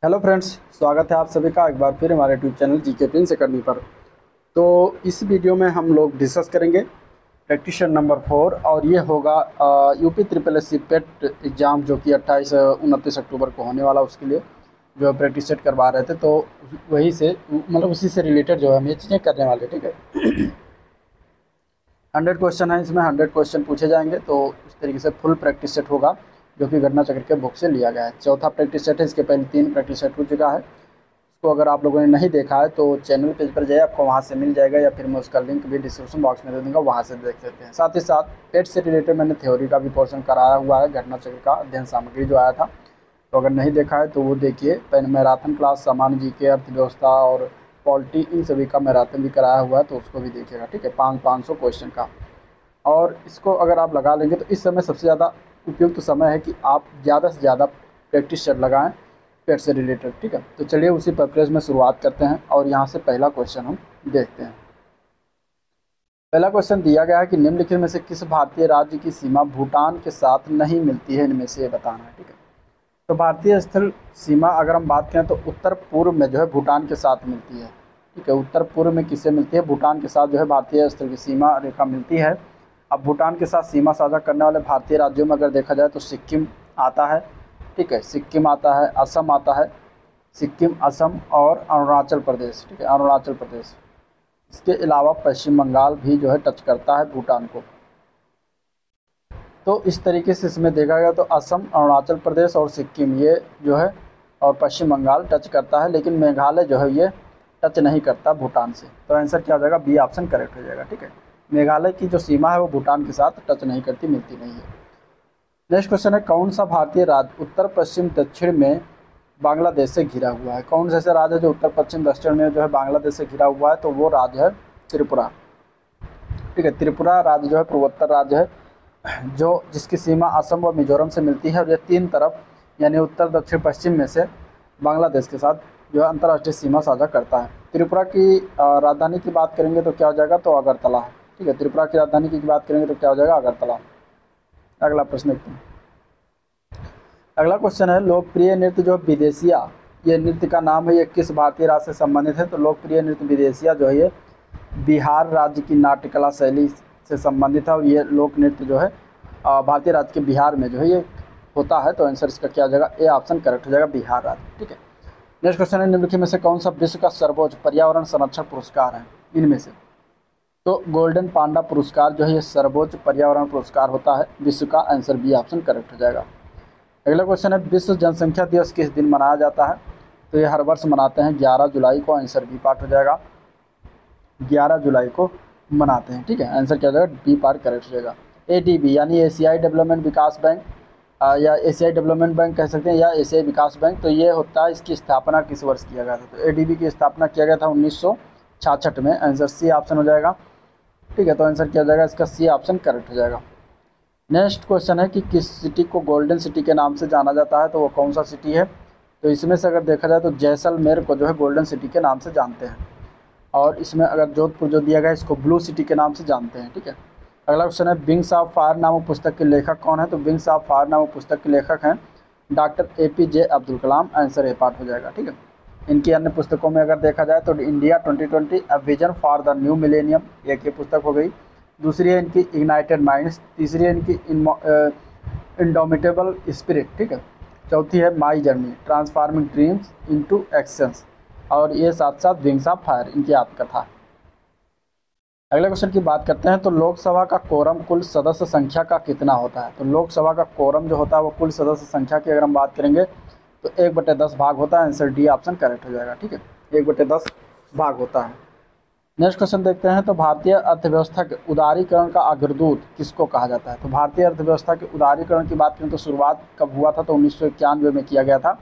Hello friends, स्वागत है आप सभी का एक बार फिर हमारे YouTube channel GK Prince academy पर। तो इस वीडियो में हम लोग डिस्कस करेंगे प्रैक्टिशन नंबर 4 और ये होगा यूपी ट्रिपल एस सी पेट एग्ज़ाम जो कि 28-29 अक्टूबर को होने वाला, उसके लिए जो है प्रैक्टिस सेट करवा रहे थे। तो वही से मतलब उसी से रिलेटेड जो है हम ये चीज़ें करने वाले, ठीक है। 100 क्वेश्चन है, इसमें 100 क्वेश्चन पूछे जाएंगे। तो इस तरीके से फुल प्रैक्टिस सेट होगा जो कि घटना चक्र के बुक से लिया गया है। चौथा प्रैक्टिस सेट है, इसके पहले 3 प्रैक्टिस सेट हो चुका है। उसको अगर आप लोगों ने नहीं देखा है तो चैनल पेज पर जाइए, आपको वहाँ से मिल जाएगा, या फिर मैं उसका लिंक भी डिस्क्रिप्शन बॉक्स में दे दूँगा, वहाँ से देख सकते हैं। साथ ही साथ पेट से रिलेटेड मैंने थ्योरी का भी पोर्शन कराया हुआ है, घटना चक्र का अध्ययन सामग्री जो आया था। तो अगर नहीं देखा है तो वो देखिए। मैराथन क्लास सामान्य जीके, अर्थव्यवस्था और पॉलिटी, इन सभी का मैराथन भी कराया हुआ है, तो उसको भी देखिएगा, ठीक है। 500 क्वेश्चन का। और इसको अगर आप लगा लेंगे तो इस समय सबसे ज़्यादा उपयुक्त समय है कि आप ज़्यादा से ज़्यादा प्रैक्टिस सेट लगाएं पेट से रिलेटेड, ठीक है। तो चलिए उसी पर्पज़ में शुरुआत करते हैं और यहाँ से पहला क्वेश्चन हम देखते हैं। पहला क्वेश्चन दिया गया है कि निम्नलिखित में से किस भारतीय राज्य की सीमा भूटान के साथ नहीं मिलती है, इनमें से ये बताना है, ठीक है। तो भारतीय स्थल सीमा अगर हम बात करें तो उत्तर पूर्व में जो है भूटान के साथ मिलती है, ठीक है। उत्तर पूर्व में किससे मिलती है? भूटान के साथ जो है भारतीय स्थल की सीमा रेखा मिलती है। अब भूटान के साथ सीमा साझा करने वाले भारतीय राज्यों में अगर देखा जाए तो सिक्किम आता है, ठीक है। सिक्किम आता है, असम आता है, सिक्किम, असम और अरुणाचल प्रदेश, ठीक है, अरुणाचल प्रदेश। इसके अलावा पश्चिम बंगाल भी जो है टच करता है भूटान को। तो इस तरीके से इसमें देखा गया तो असम, अरुणाचल प्रदेश और सिक्किम ये जो है और पश्चिम बंगाल टच करता है, लेकिन मेघालय जो है ये टच नहीं करता भूटान से। तो आंसर क्या हो जाएगा? बी ऑप्शन करेक्ट हो जाएगा, ठीक है। मेघालय की जो सीमा है वो भूटान के साथ टच नहीं करती, मिलती नहीं है। नेक्स्ट क्वेश्चन है, कौन सा भारतीय राज्य उत्तर पश्चिम दक्षिण में बांग्लादेश से घिरा हुआ है? कौन सा ऐसा राज्य है जो उत्तर पश्चिम दक्षिण में जो है बांग्लादेश से घिरा हुआ है? तो वो राज्य है त्रिपुरा, ठीक है। त्रिपुरा राज्य जो है पूर्वोत्तर राज्य है, जो जिसकी सीमा असम व मिजोरम से मिलती है, और ये 3 तरफ यानी उत्तर दक्षिण पश्चिम में से बांग्लादेश के साथ जो है अंतर्राष्ट्रीय सीमा साझा करता है। त्रिपुरा की राजधानी की बात करेंगे तो क्या हो जाएगा? तो अगरतला है, ठीक है। त्रिपुरा की राजधानी की बात करेंगे तो क्या हो जाएगा? अगरतला। अगला प्रश्न देखते हैं। अगला क्वेश्चन है, लोकप्रिय नृत्य जो विदेशिया, ये नृत्य का नाम है, ये किस भारतीय राज्य से संबंधित है? तो लोकप्रिय नृत्य विदेशिया जो है ये बिहार राज्य की नाट्यकला शैली से संबंधित है, और ये लोक नृत्य जो है भारतीय राज्य के बिहार में जो है ये होता है। तो आंसर इसका क्या हो जाएगा? ए ऑप्शन करेक्ट हो जाएगा, बिहार राज्य, ठीक है। नेक्स्ट क्वेश्चन है, निम्नलिखित में से कौन सा विश्व का सर्वोच्च पर्यावरण संरक्षण पुरस्कार है? इनमें से तो गोल्डन पांडा पुरस्कार जो है ये सर्वोच्च पर्यावरण पुरस्कार होता है विश्व का। आंसर बी ऑप्शन करेक्ट हो जाएगा। अगला क्वेश्चन है, विश्व जनसंख्या दिवस किस दिन मनाया जाता है? तो ये हर वर्ष मनाते हैं 11 जुलाई को। आंसर बी पार्ट हो जाएगा, 11 जुलाई को मनाते हैं, ठीक है। आंसर क्या हो जाएगा? बी पार्ट करेक्ट हो जाएगा। एडीबी यानी एशियाई डेवलपमेंट विकास बैंक, या एशियाई डेवलपमेंट बैंक कह सकते हैं, या एशियाई विकास बैंक। तो ये होता है, इसकी स्थापना किस वर्ष किया गया था? तो एडीबी की स्थापना किया गया था 1966 में। आंसर सी ऑप्शन हो जाएगा, ठीक है। तो आंसर क्या हो जाएगा? इसका सी ऑप्शन करेक्ट हो जाएगा। नेक्स्ट क्वेश्चन है कि किस सिटी को गोल्डन सिटी के नाम से जाना जाता है? तो वो कौन सा सिटी है? तो इसमें से अगर देखा जाए तो जैसलमेर को जो है गोल्डन सिटी के नाम से जानते हैं, और इसमें अगर जोधपुर जो दिया गया है इसको ब्लू सिटी के नाम से जानते हैं, ठीक है। अगला क्वेश्चन है, विंग्स ऑफ फायर नामक पुस्तक के लेखक कौन है? तो विंग्स ऑफ फायर नामक पुस्तक के लेखक हैं doctor APJ Abdul Kalam. Answer A part हो जाएगा, ठीक है। इनकी अन्य पुस्तकों में अगर देखा जाए तो India 2020 a vision for the new millennium, एक ये पुस्तक हो गई। दूसरी है इनकी इग्नाइटेड माइंड्स। तीसरी है इनकी इंडोमिटेबल स्पिरिट, ठीक है। चौथी है my journey, transforming dreams into actions, और ये साथ साथ विंग्स ऑफ फायर इनकी आत्मकथा। अगले क्वेश्चन की बात करते हैं, तो लोकसभा का कोरम कुल सदस्य संख्या का कितना होता है? तो लोकसभा का कोरम जो होता है वो कुल सदस्य संख्या की अगर हम बात करेंगे तो 1/10 भाग होता है। आंसर डी ऑप्शन करेक्ट हो जाएगा, ठीक है। 1/10 भाग होता है। नेक्स्ट क्वेश्चन देखते हैं, तो भारतीय अर्थव्यवस्था के उदारीकरण का अग्रदूत किसको कहा जाता है? तो भारतीय अर्थव्यवस्था के उदारीकरण की बात करें तो शुरुआत कब हुआ था? तो 1991 में किया गया था,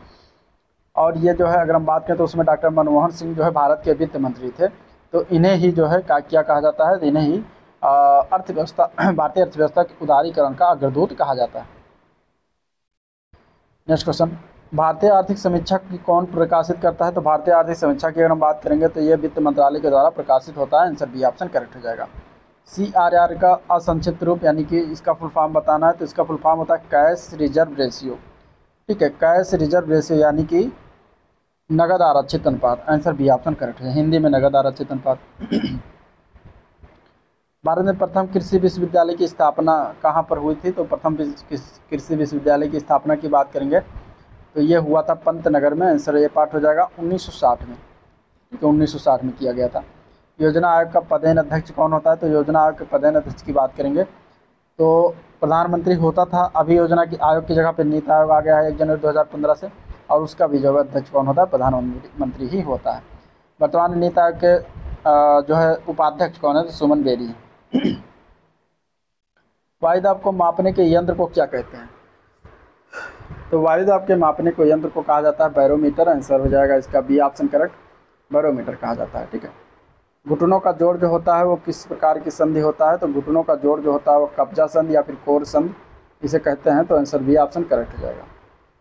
और ये जो है अगर हम बात करें तो उसमें डॉक्टर मनमोहन सिंह जो है भारत के वित्त मंत्री थे। तो इन्हें ही जो है क्या कहा जाता है? इन्हें ही अर्थव्यवस्था भारतीय अर्थव्यवस्था के उदारीकरण का अग्रदूत कहा जाता है। नेक्स्ट क्वेश्चन, भारतीय आर्थिक समीक्षा की कौन प्रकाशित करता है? तो भारतीय आर्थिक समीक्षा की अगर हम बात करेंगे तो ये वित्त मंत्रालय के द्वारा प्रकाशित होता है। आंसर बी ऑप्शन करेक्ट हो जाएगा। CRR का असंक्षिप्त रूप यानी कि इसका फुल फॉर्म बताना है तो इसका फुल फॉर्म होता है कैश रिजर्व रेशियो, ठीक है। कैश रिजर्व रेशियो यानी कि नगद आरक्षित अनुपात, आंसर बी ऑप्शन करेक्ट है, हिंदी में नगद आरक्षित अनुपात। भारत में प्रथम कृषि विश्वविद्यालय की स्थापना कहाँ पर हुई थी? तो प्रथम कृषि विश्वविद्यालय की स्थापना की बात करेंगे तो ये हुआ था पंतनगर में, आंसर ये पार्ट हो जाएगा 1960 में, ठीक है, 1960 में किया गया था। योजना आयोग का पदेन अध्यक्ष कौन होता है? तो योजना आयोग के पदेन अध्यक्ष की बात करेंगे तो प्रधानमंत्री होता था, अभी योजना की आयोग की जगह पर नीति आयोग आ गया है 1 जनवरी 2015 से, और उसका भी जो अध्यक्ष कौन होता है? प्रधानमंत्री ही होता है। वर्तमान नीति आयोग के जो है उपाध्यक्ष कौन है? तो सुमन बेरी है। वायु दाब को मापने के यंत्र को क्या कहते हैं? तो वायु दाब के मापने को यंत्र को कहा जाता है बैरोमीटर, आंसर हो जाएगा इसका बी ऑप्शन करेक्ट, बैरोमीटर कहा जाता है, ठीक है। घुटनों का जोड़ जो होता है वो किस प्रकार की संधि होता है? तो घुटनों का जोड़ जो होता है वो कब्जा संधि या फिर कोर संधि इसे कहते हैं, तो आंसर बी ऑप्शन करेक्ट हो जाएगा।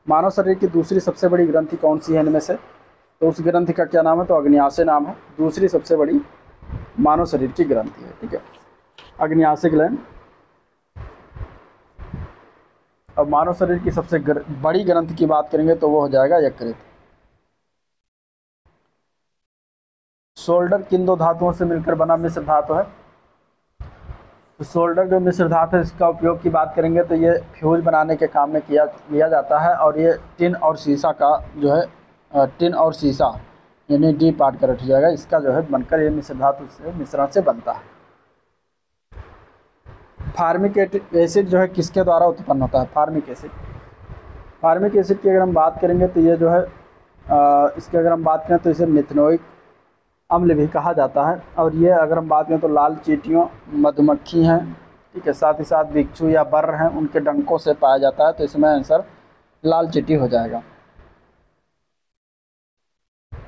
मानव शरीर की दूसरी सबसे बड़ी ग्रंथि कौन सी है इनमें से? तो उस ग्रंथि का क्या नाम है? तो अग्न्याशय नाम है, दूसरी सबसे बड़ी मानव शरीर की ग्रंथि है, ठीक है, अग्न्याशय ग्लैंड। अब मानव शरीर की सबसे बड़ी ग्रंथि की बात करेंगे तो वो हो जाएगा यकृत। शोल्डर किन दो धातुओं से मिलकर बना मिश्र धातु है? तो शोल्डर जो मिश्र धातु है इसका उपयोग की बात करेंगे तो ये फ्यूज बनाने के काम में लिया जाता है, और ये टिन और सीसा का जो है टिन और सीसा यानी डी पार्ट करेक्ट हो जाएगा, इसका जो है बनकर ये मिश्र धातु से मिश्रण से बनता है। फार्मिक एसिड जो है किसके द्वारा उत्पन्न होता है? फार्मिक एसिड, फार्मिक एसिड की अगर हम बात करेंगे तो ये जो है इसकी अगर हम बात करें तो इसे मिथेनोइक अम्ल भी कहा जाता है, और ये अगर हम बात करें तो लाल चींटियों, मधुमक्खी हैं, ठीक है, साथ ही साथ बिच्छू या बर्र हैं उनके डंकों से पाया जाता है, तो इसमें आंसर लाल चींटी हो जाएगा।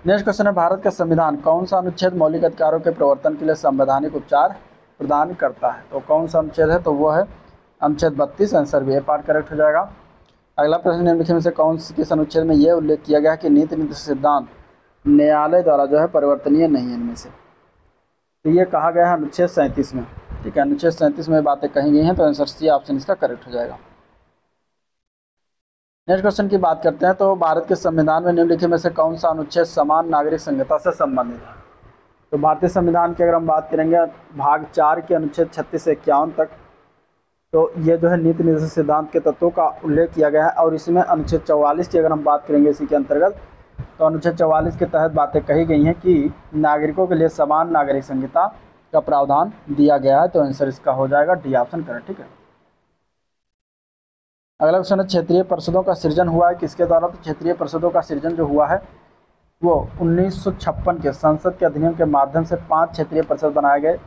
नेक्स्ट क्वेश्चन है, भारत का संविधान कौन सा अनुच्छेद मौलिक अधिकारों के प्रवर्तन के लिए संवैधानिक उपचार प्रदान करता है? तो कौन सा अनुच्छेद है? तो वो है अनुच्छेद 32, आंसर भी ए पार्ट करेक्ट हो जाएगा। अगला प्रश्न निम्नलिखित में से कौन किस अनुच्छेद में यह उल्लेख किया गया है कि नीति निर्देश सिद्धांत न्यायालय द्वारा जो है परिवर्तनीय नहीं है इनमें से? तो ये कहा गया है अनुच्छेद 37 में, ठीक है, अनुच्छेद 37 में बातें कही गई हैं, तो आंसर सी ऑप्शन इसका करेक्ट हो जाएगा। नेक्स्ट क्वेश्चन की बात करते हैं, तो भारत के संविधान में निम्नलिखित में से कौन सा अनुच्छेद समान नागरिक संहिता से संबंधित है? तो भारतीय संविधान की अगर हम बात करेंगे भाग 4 के अनुच्छेद 36 से 51 तक, तो ये जो है नीति निर्देश सिद्धांत के तत्वों का उल्लेख किया गया है, और इसमें अनुच्छेद 44 की अगर हम बात करेंगे इसी के अंतर्गत, तो अनुच्छेद 44 के तहत बातें कही गई हैं कि नागरिकों के लिए समान नागरिक संहिता का प्रावधान दिया गया है, तो आंसर इसका हो जाएगा डी ऑप्शन करेक्ट, ठीक है। अगला क्वेश्चन है, क्षेत्रीय परिषदों का सृजन हुआ है किसके द्वारा? तो क्षेत्रीय परिषदों का सृजन जो हुआ है वो 1956 के संसद के अधिनियम के माध्यम से 5 क्षेत्रीय परिषद बनाए गए,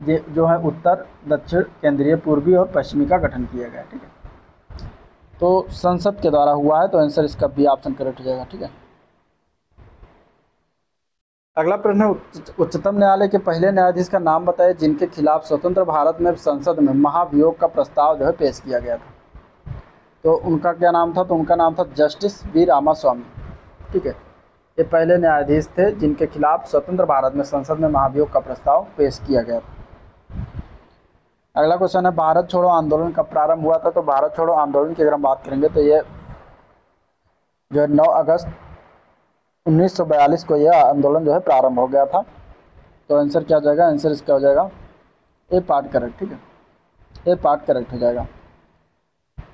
जो है उत्तर, दक्षिण, केंद्रीय, पूर्वी और पश्चिमी का गठन किया गया, ठीक है। तो संसद के द्वारा हुआ है, तो आंसर इसका बी ऑप्शन करेक्ट हो जाएगा, ठीक है। अगला प्रश्न है, उच्चतम न्यायालय के पहले न्यायाधीश का नाम बताइए जिनके खिलाफ स्वतंत्र भारत में संसद में महाभियोग का प्रस्ताव जो है पेश किया गया था। तो उनका क्या नाम था? तो उनका नाम था जस्टिस वी रामास्वामी, ठीक है। ये पहले न्यायाधीश थे जिनके खिलाफ स्वतंत्र भारत में संसद में महाभियोग का प्रस्ताव पेश किया गया था। अगला क्वेश्चन है, भारत छोड़ो आंदोलन कब प्रारंभ हुआ था? तो भारत छोड़ो आंदोलन की अगर हम बात करेंगे तो ये जो है 9 अगस्त 1942 को यह आंदोलन जो है प्रारंभ हो गया था, तो आंसर क्या हो जाएगा? आंसर इसका हो जाएगा ए पार्ट करेक्ट, ठीक है, ए पार्ट करेक्ट हो जाएगा।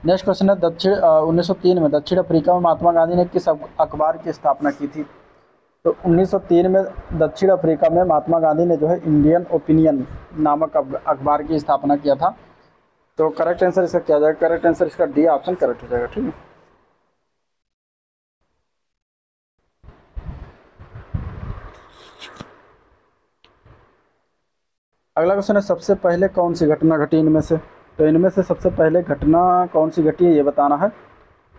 नेक्स्ट क्वेश्चन है, 1903 में दक्षिण अफ्रीका में महात्मा गांधी ने किस अखबार की स्थापना की थी? तो 1903 में दक्षिण अफ्रीका में महात्मा गांधी ने जो है इंडियन ओपिनियन नामक अखबार की स्थापना किया था, तो करेक्ट आंसर इसका क्या जाएगा? करेक्ट आंसर इसका डी ऑप्शन करेक्ट हो जाएगा, ठीक है। अगला क्वेश्चन है, सबसे पहले कौन सी घटना घटी इनमें से? तो इनमें से सबसे पहले घटना कौन सी घटी है ये बताना है।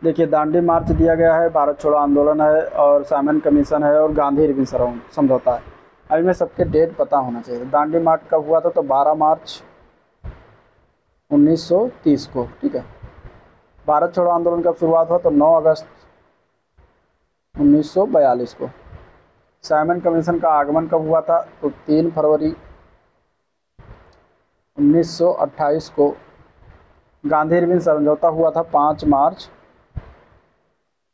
देखिए, दांडी मार्च दिया गया है, भारत छोड़ो आंदोलन है, और साइमन कमीशन है, और गांधी इरविन समझौता है। अब इनमें सबके डेट पता होना चाहिए। दांडी मार्च कब हुआ था? तो 12 मार्च 1930 को, ठीक है। भारत छोड़ो आंदोलन कब शुरुआत हुआ? तो 9 अगस्त 1942 को। साइमन कमीशन का आगमन कब हुआ था? तो 3 फरवरी 1928 को। गांधी इरविन समझौता हुआ था 5 मार्च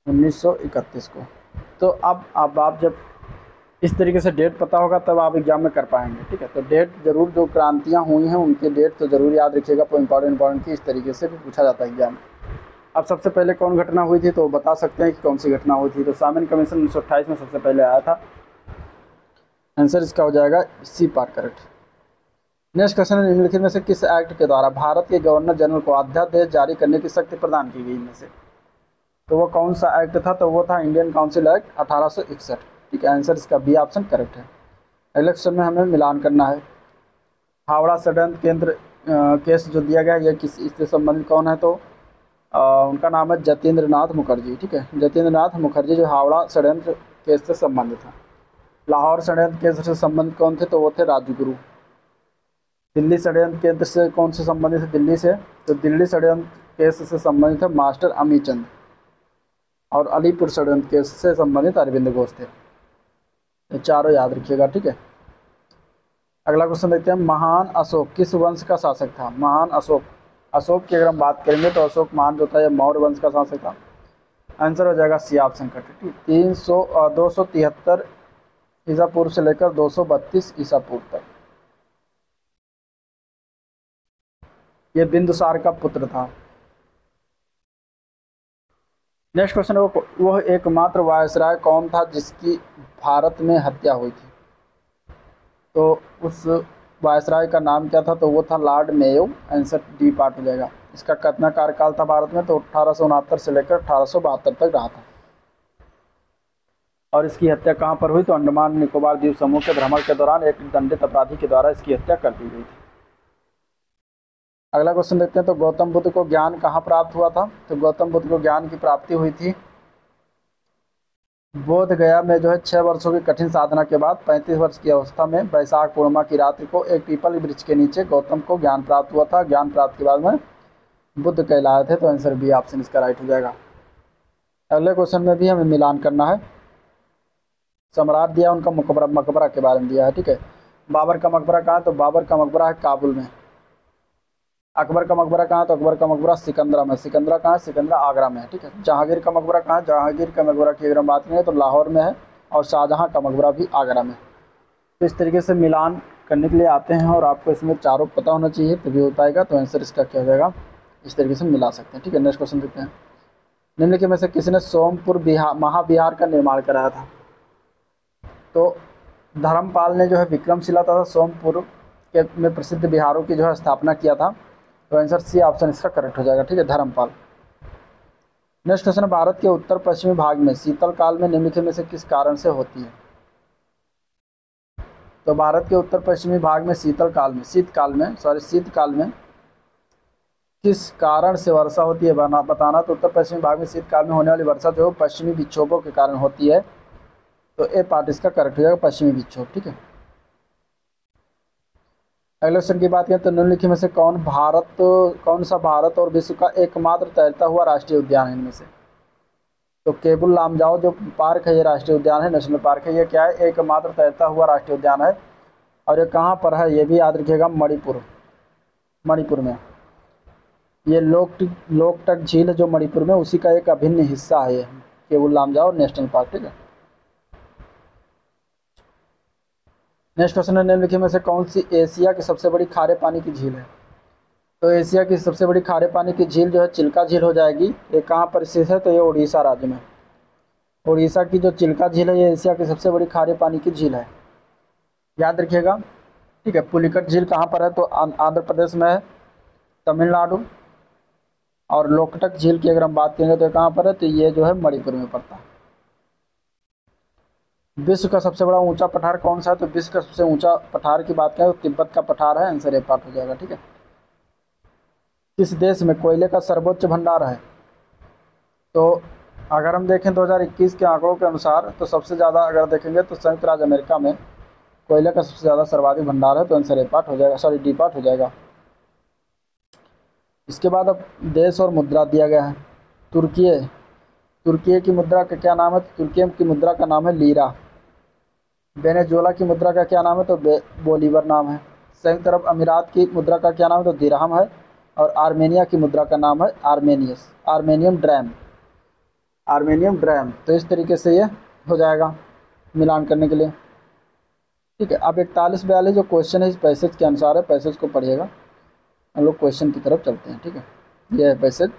1931 को। तो अब आप जब इस तरीके से डेट पता होगा तब आप एग्जाम में कर पाएंगे, ठीक है। तो डेट जरूर, जो क्रांतियाँ हुई हैं उनके डेट तो ज़रूर याद रखिएगा, इंपॉर्टेंट की इस तरीके से भी पूछा जाता है एग्जाम में। अब सबसे पहले कौन घटना हुई थी, तो बता सकते हैं कि कौन सी घटना हुई थी। तो सामन कमीशन 1928 में सबसे पहले आया था। आंसर इसका हो जाएगा C part correct. Next question है, निम्नलिखित में से किस एक्ट के द्वारा भारत के गवर्नर जनरल को अध्यादेश जारी करने की शक्ति प्रदान की गई इनमें से। तो वो कौन सा एक्ट था, तो वो था इंडियन काउंसिल एक्ट 1861, ठीक है। आंसर इसका बी ऑप्शन करेक्ट है। अगले क्वेश्चन में हमें मिलान करना है। हावड़ा षड्यंत्र केंद्र केस जो दिया गया है, यह किस इससे संबंधित कौन है, तो उनका नाम है जतेंद्र नाथ मुखर्जी, ठीक है। जतेंद्र नाथ मुखर्जी जो हावड़ा षड्यंत्र केस से संबंधित है। लाहौर षड्यंत्र केस से संबंधित कौन थे, तो वो थे राजगुरु। दिल्ली षड्यंत्र केंद्र से कौन से संबंधित है, दिल्ली से, तो दिल्ली षड्यंत्र केस से संबंधित है मास्टर अमीचंद। और अलीपुर षड्यंत्र केस से संबंधित अरविंद घोष थे। ये चारों याद रखिएगा, ठीक है। अगला क्वेश्चन देखते हैं, महान अशोक किस वंश का शासक था। महान अशोक की अगर हम बात करेंगे तो अशोक महान जो था ये मौर्य वंश का शासक था। आंसर हो जाएगा सी ऑप्शन का, ठीक। 273 ईसा पूर्व से लेकर 232 ईसा पूर्व तक ये बिंदुसार का पुत्र था। नेक्स्ट क्वेश्चन, वह एकमात्र वायसराय कौन था जिसकी भारत में हत्या हुई थी। तो उस वायसराय का नाम क्या था, तो वो था Lord Mayo. Answer D part हो जाएगा। इसका कितना कार्यकाल था भारत में, तो 1869 से लेकर 1872 तक रहा था। और इसकी हत्या कहाँ पर हुई, तो अंडमान निकोबार द्वीप समूह के भ्रमण के दौरान एक दंडित अपराधी के द्वारा इसकी हत्या कर दी गई थी। अगला क्वेश्चन देखते हैं, तो गौतम बुद्ध को ज्ञान कहाँ प्राप्त हुआ था। तो गौतम बुद्ध को ज्ञान की प्राप्ति हुई थी बोध गया में जो है 6 वर्षों की कठिन साधना के बाद 35 वर्ष की अवस्था में वैशाख पूर्णिमा की रात्रि को एक पीपल वृक्ष के नीचे गौतम को ज्ञान प्राप्त हुआ था। ज्ञान प्राप्त के बाद में बुद्ध कहलाए थे। तो आंसर बी ऑप्शन इसका राइट हो जाएगा। अगले क्वेश्चन में भी हमें मिलान करना है। सम्राट दिया, उनका मकबरा के बारे में दिया है, ठीक है। बाबर का मकबरा कहाँ है, तो बाबर का मकबरा है काबुल में। अकबर का मकबरा कहाँ है, तो अकबर का मकबरा सिकंदरा में। सिकंदरा कहाँ है, सिकंदरा आगरा में है, ठीक है। जहांगीर का मकबरा कहाँ है, जहांगीर का मकबरा की अगर हम बात करें तो लाहौर में है। और शाहजहाँ का मकबरा भी आगरा में। तो इस तरीके से मिलान करने के लिए आते हैं और आपको इसमें चारों पता होना चाहिए तभी हो पाएगा। तो आंसर इसका क्या हो जाएगा, इस तरीके से मिला सकते हैं, ठीक है। नेक्स्ट क्वेश्चन देखते हैं, निम्नलिखित में से किसने सोमपुर महाविहार का निर्माण कराया था। तो धर्मपाल ने जो है विक्रमशिला तथा सोमपुर के में प्रसिद्ध बिहारों की जो है स्थापना किया था। तो आंसर सी ऑप्शन इसका करेक्ट हो जाएगा, ठीक है, धर्मपाल। नेक्स्ट क्वेश्चन है, भारत के उत्तर पश्चिमी भाग में शीतलकाल में निम्नलिखित में से किस कारण से होती है। तो भारत के उत्तर पश्चिमी भाग में शीतकाल में किस कारण से वर्षा होती है बताना। तो उत्तर पश्चिमी भाग में शीतकाल में होने वाली वर्षा जो पश्चिमी विक्षोभों के कारण होती है। तो ए पार्ट इसका करेक्ट हो जाएगा, पश्चिमी विक्षोभ, ठीक है। अगले क्वेश्चन की बात करें तो निम्नलिखित में से कौन सा भारत और विश्व का एकमात्र तैरता हुआ राष्ट्रीय उद्यान है इनमें से। तो केबुल लामजाओ जो पार्क है ये राष्ट्रीय उद्यान है, नेशनल पार्क है। ये क्या है, एकमात्र तैरता हुआ राष्ट्रीय उद्यान है। और ये कहाँ पर है, ये भी याद रखिएगा, मणिपुर में। ये लोकटक झील है जो मणिपुर में, उसी का एक अभिन्न हिस्सा है ये केबुल लामजाओ नेशनल पार्क, ठीक है। नेक्स्ट क्वेश्चन है, निम्नलिखित में से कौन सी एशिया की सबसे बड़ी खारे पानी की झील है। तो एशिया की सबसे बड़ी खारे पानी की झील जो है चिल्का झील हो जाएगी। ये कहाँ पर स्थित है, तो ये उड़ीसा राज्य में। उड़ीसा की जो चिल्का झील है ये एशिया की सबसे बड़ी खारे पानी की झील है, याद रखिएगा, ठीक है। पुलिकट झील कहाँ पर है, तो आंध्र प्रदेश में है, तमिलनाडु। और लोकटक झील की अगर हम बात करेंगे तो कहाँ पर है, तो ये जो है मणिपुर में पड़ता है। विश्व का सबसे बड़ा ऊंचा पठार कौन सा है। तो विश्व का सबसे ऊंचा पठार की बात करें तो तिब्बत का पठार है। आंसर ए पार्ट हो जाएगा, ठीक है। किस देश में कोयले का सर्वोच्च भंडार है। तो अगर हम देखें 2021 के आंकड़ों के अनुसार तो सबसे ज़्यादा अगर देखेंगे तो संयुक्त राज्य अमेरिका में कोयले का सबसे ज़्यादा सर्वाधिक भंडार है। तो आंसर ए पार्ट हो जाएगा, डी पार्ट हो जाएगा। इसके बाद अब देश और मुद्रा दिया गया है। तुर्की की मुद्रा का क्या नाम है, तुर्की की मुद्रा का नाम है लीरा। वेनेजुएला की मुद्रा का क्या नाम है, तो बोलीवर नाम है। संयुक्त अरब अमीरात की मुद्रा का क्या नाम है, तो दिरहम है। और आर्मेनिया की मुद्रा का नाम है आर्मेनियम ड्रैम। तो इस तरीके से ये हो जाएगा मिलान करने के लिए। ठीक है, अब 41-42 जो क्वेश्चन है इस पैसेज के अनुसार है, पैसेज को पढ़िएगा। हम लोग क्वेश्चन की तरफ चलते हैं। ठीक है, यह है पैसेज।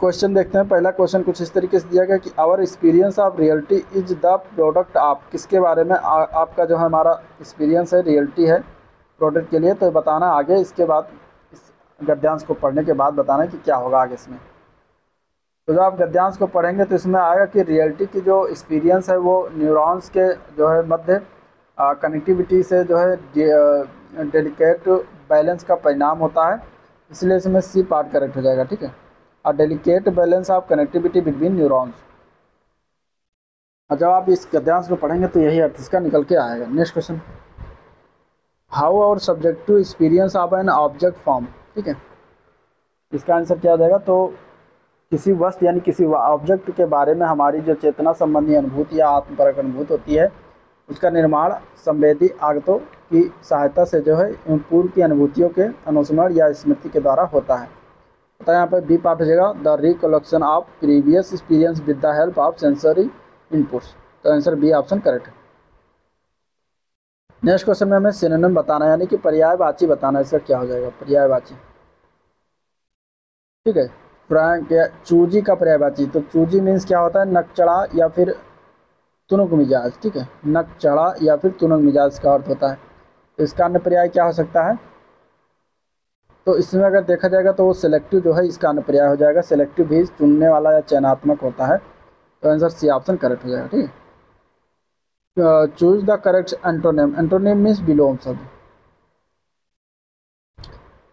क्वेश्चन देखते हैं। पहला क्वेश्चन कुछ इस तरीके से दिया गया कि our experience of reality is the product of, किसके बारे में आपका जो है हमारा एक्सपीरियंस है रियलिटी है प्रोडक्ट के लिए, तो बताना आगे। इसके बाद इस गद्यांश को पढ़ने के बाद बताना कि क्या होगा आगे इसमें। तो जब आप गद्यांश को पढ़ेंगे तो इसमें आएगा कि रियलिटी की जो एक्सपीरियंस है वो न्यूरॉन्स के जो है मध्य कनेक्टिविटी से जो है डेलिकेट बैलेंस का परिणाम होता है, इसलिए इसमें सी पार्ट करेक्ट हो जाएगा। ठीक है, a delicate balance of connectivity between neurons. और जब आप इस गद्यांश को पढ़ेंगे तो यही अर्थ इसका निकल के आएगा। नेक्स्ट क्वेश्चन, हाउ और subjective experience of an object form. ठीक है, इसका आंसर क्या हो जाएगा, तो किसी वस्तु यानी किसी ऑब्जेक्ट के बारे में हमारी जो चेतना संबंधी अनुभूति या आत्मपरक अनुभूति होती है उसका निर्माण संवेदी आगतों की सहायता से जो है पूर्व की अनुभूतियों के अनुस्मरण या स्मृति के द्वारा होता है। तो यहाँ पर बी पार्ट हो जाएगा, the recollection of previous experience with the help of sensory inputs. तो आंसर बी ऑप्शन करेक्ट है। नेक्स्ट क्वेश्चन में हमें सिनोनिम बताना है यानी कि पर्यायवाची बताना है। इसका क्या हो जाएगा, पर्यायवाची। ठीक है, फ्रैंक या चूजी का पर्यायवाची, तो चूजी मीन्स क्या होता है, नकचढ़ा या फिर तुनक मिजाज। ठीक है, नकचढ़ा या फिर तुनक मिजाज का अर्थ होता है। तो इसका अन्य पर्याय क्या हो सकता है, तो इसमें अगर देखा जाएगा तो वो सिलेक्टिव जो है इसका अन्य पर्याय हो जाएगा। सिलेक्टिव भी चुनने वाला या चयनात्मक होता है। तो आंसर सी ऑप्शन करेक्ट हो जाएगा। ठीक है, choose the correct antonym. Antonym means विलोम शब्द।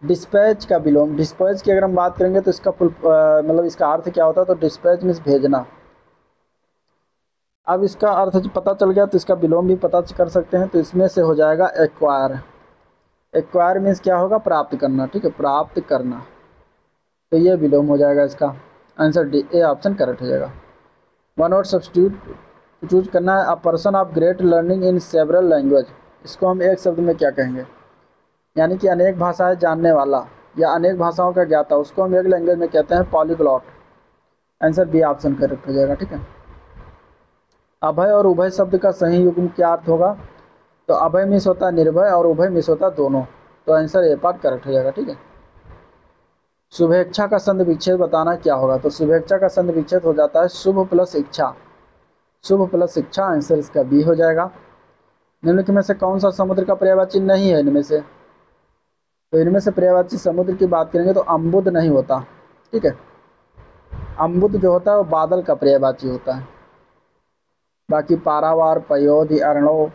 डिस्पैच का विलोम, डिस्पैच की अगर हम बात करेंगे तो इसका फुल मतलब इसका अर्थ क्या होता है, तो डिस्पैच मीन्स भेजना। अब इसका अर्थ पता चल गया तो इसका विलोम भी पता कर सकते हैं। तो इसमें से हो जाएगा एक्वायर। एक्वायर मीन्स क्या होगा, प्राप्त करना। ठीक है, प्राप्त करना, तो ये विलोम हो जाएगा। इसका answer D A option correct हो जाएगा। वन वर्ड सब्स्टिट्यूट चूज करना है, a person of great learning in several language. इसको हम एक शब्द में क्या कहेंगे, यानी कि अनेक भाषाएं जानने वाला या अनेक भाषाओं का ज्ञाता, उसको हम एक लैंग्वेज में कहते हैं polyglot. Answer B option correct हो जाएगा। ठीक है, अभय और उभय शब्द का सही युग्म क्या अर्थ होगा, तो अभय मिस होता है निर्भय और उभय मिस होता है दोनों। तो आंसर ए पार्ट करेक्ट हो जाएगा। ठीक है, शुभेच्छा का संधि विच्छेद बताना क्या होगा, तो शुभेच्छा का संधि विच्छेद हो जाता है शुभ प्लस इच्छा। शुभ प्लस इच्छा, आंसर इसका बी हो जाएगा। निम्नलिखित में से कौन सा समुद्र का पर्यायवाची नहीं है इनमें से, तो इनमें से पर्यायवाची समुद्र की बात करेंगे तो अम्बुद नहीं होता। ठीक है, अम्बुद जो होता है वो बादल का पर्यायवाची होता है। बाकी पारावार, पयोधि, अर्णव,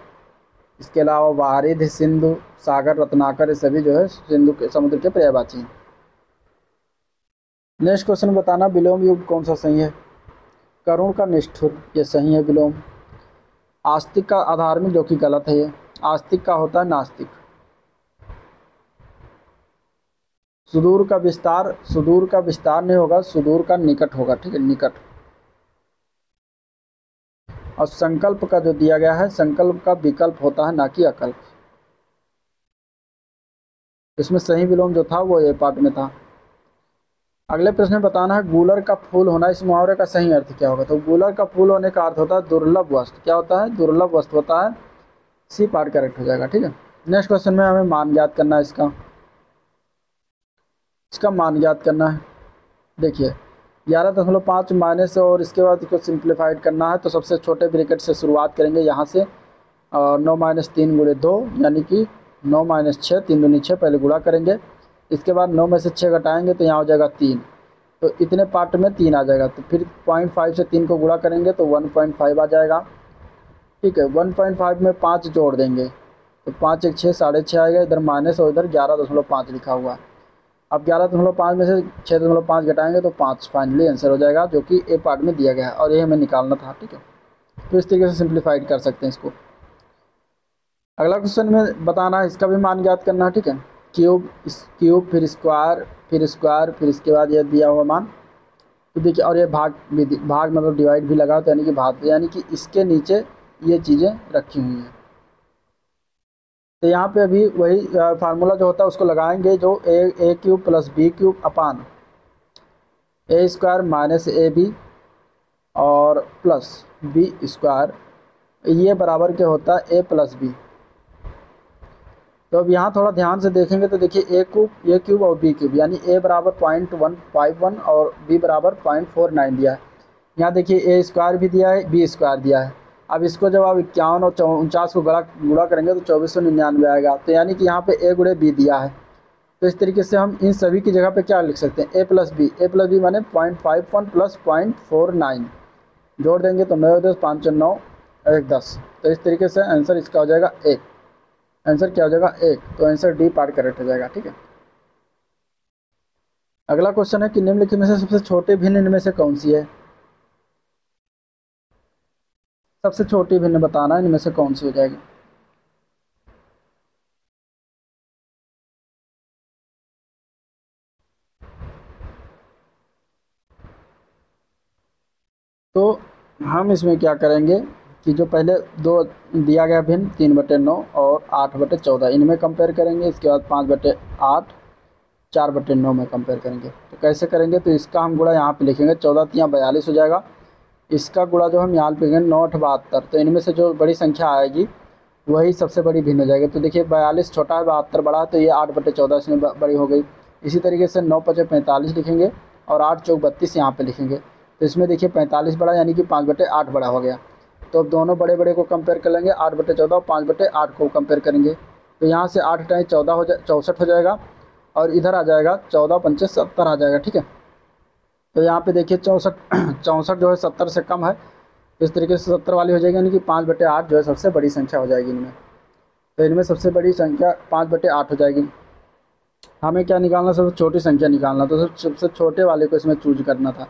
इसके अलावा वारिध, सिंधु, सागर, रत्नाकर, ये सभी जो है सिंधु के समुद्र के पर्यायवाची हैं। नेक्स्ट क्वेश्चन बताना, विलोम युग कौन सा सही है, करुण का निष्ठुर, ये सही है विलोम। आस्तिक का अधार्मिक, जो कि गलत है ये। आस्तिक का होता है नास्तिक। सुदूर का विस्तार, सुदूर का विस्तार नहीं होगा, सुदूर का निकट होगा। ठीक है, निकट। और संकल्प का जो दिया गया है, संकल्प का विकल्प होता है ना कि अकल्प। इसमें सही विलोम जो था वो ए पार्ट में था। अगले प्रश्न में बताना है, गूलर का फूल होना, इस मुहावरे का सही अर्थ क्या होगा, तो गूलर का फूल होने का अर्थ होता है दुर्लभ वस्तु। क्या होता है, दुर्लभ वस्तु होता है। सी पार्ट करेक्ट हो जाएगा। ठीक है, नेक्स्ट क्वेश्चन में हमें मान ज्ञात करना है। इसका मान ज्ञात करना है। देखिए 11.5 माइनस और इसके बाद इसको सिंप्लीफाइड करना है, तो सबसे छोटे ब्रैकेट से शुरुआत करेंगे यहाँ से। 9 - 3 × 2 यानी कि 9 - 6, 3 दूनी 6, पहले गुणा करेंगे। इसके बाद 9 में से 6 घटाएंगे तो यहाँ हो जाएगा 3। तो इतने पार्ट में 3 आ जाएगा। तो फिर 0.5 से 3 को गुणा करेंगे तो 1.5 आ जाएगा। ठीक है, 1.5 में 5 जोड़ देंगे तो 5 × 1 = 6, 6.5 आएगा। इधर माइनस और इधर 11.5 लिखा हुआ है। अब 11.5 में से 6.5 घटाएंगे तो 5 फाइनली आंसर हो जाएगा, जो कि ए पार्ट में दिया गया है और ये हमें निकालना था। ठीक है, तो इस तरीके से सिंप्लीफाइड कर सकते हैं इसको। अगला क्वेश्चन में बताना है, इसका भी मान ज्ञात करना है। ठीक है, क्यूब, फिर स्क्वायर, फिर स्क्वायर, फिर इसके बाद ये दिया हुआ मान। तो देखिए, और ये भाग मतलब डिवाइड भी लगा, तो यानी कि भाग, यानी कि इसके नीचे ये चीज़ें रखी हुई हैं। तो यहाँ पे अभी वही फार्मूला जो होता है उसको लगाएंगे, जो a³ + b³ / a² - ab और प्लस बी स्क्वायर, ये बराबर क्या होता है ए प्लस बी। तो अब यहाँ थोड़ा ध्यान से देखेंगे तो देखिए ए क्यूब और बी क्यूब, यानी ए बराबर 0.151 और बी बराबर 0.49 दिया है। यहाँ देखिए ए स्क्वायर भी दिया है, बी स्क्वायर दिया है। अब इसको जब आप 51 और 49 को गुणा करेंगे तो 2499 आएगा। तो यानी कि यहाँ पे ए गुणे बी दिया है। तो इस तरीके से हम इन सभी की जगह पे क्या लिख सकते हैं, ए प्लस बी माने 0.51 प्लस 0.49 जोड़ देंगे तो 9 10 5 9 1 10। तो इस तरीके से आंसर इसका हो जाएगा 1। आंसर क्या हो जाएगा 1। तो आंसर डी पार्ट करेक्ट हो जाएगा। ठीक है, अगला क्वेश्चन है कि निम्नलिखित में से सबसे छोटे भिन्न इनमें से कौन सी है। सबसे छोटी भिन्न बताना है, इनमें से कौन सी हो जाएगी। तो हम इसमें क्या करेंगे कि जो पहले दो दिया गया भिन्न 3/9 और 8/14 इनमें कंपेयर करेंगे। इसके बाद 5/8 4/9 में कंपेयर करेंगे। तो कैसे करेंगे, तो इसका हम गुणा यहाँ पे लिखेंगे, 14 3 42 हो जाएगा। इसका गुणा जो हम यहाँ पे लिखेंगे 9 8 72। तो इनमें से जो बड़ी संख्या आएगी वही सबसे बड़ी भिन्न हो जाएगी। तो देखिए 42 छोटा है, 72 बड़ा है, तो ये 8/14 इसमें बड़ी हो गई। इसी तरीके से 9 5 45 लिखेंगे और 8 चौक 32 यहाँ पे लिखेंगे। तो इसमें देखिए 45 बड़ा यानी कि 5/8 बड़ा हो गया। तो अब दोनों बड़े बड़े को कंपेयर कर लेंगे, 8/14 और 5/8 को कंपेयर करेंगे। तो यहाँ से 8 टाइम 14 हो 64 हो जाएगा और इधर आ जाएगा 14 5 70 आ जाएगा। ठीक है, तो यहाँ पे देखिए 64 जो है 70 से कम है। इस तरीके से 70 वाली हो जाएगी, यानी कि 5/8 जो है सबसे बड़ी संख्या हो जाएगी इनमें। तो इनमें सबसे बड़ी संख्या 5/8 हो जाएगी। हमें क्या निकालना, सबसे छोटी संख्या निकालना। तो सबसे छोटे वाले को इसमें चूज करना था।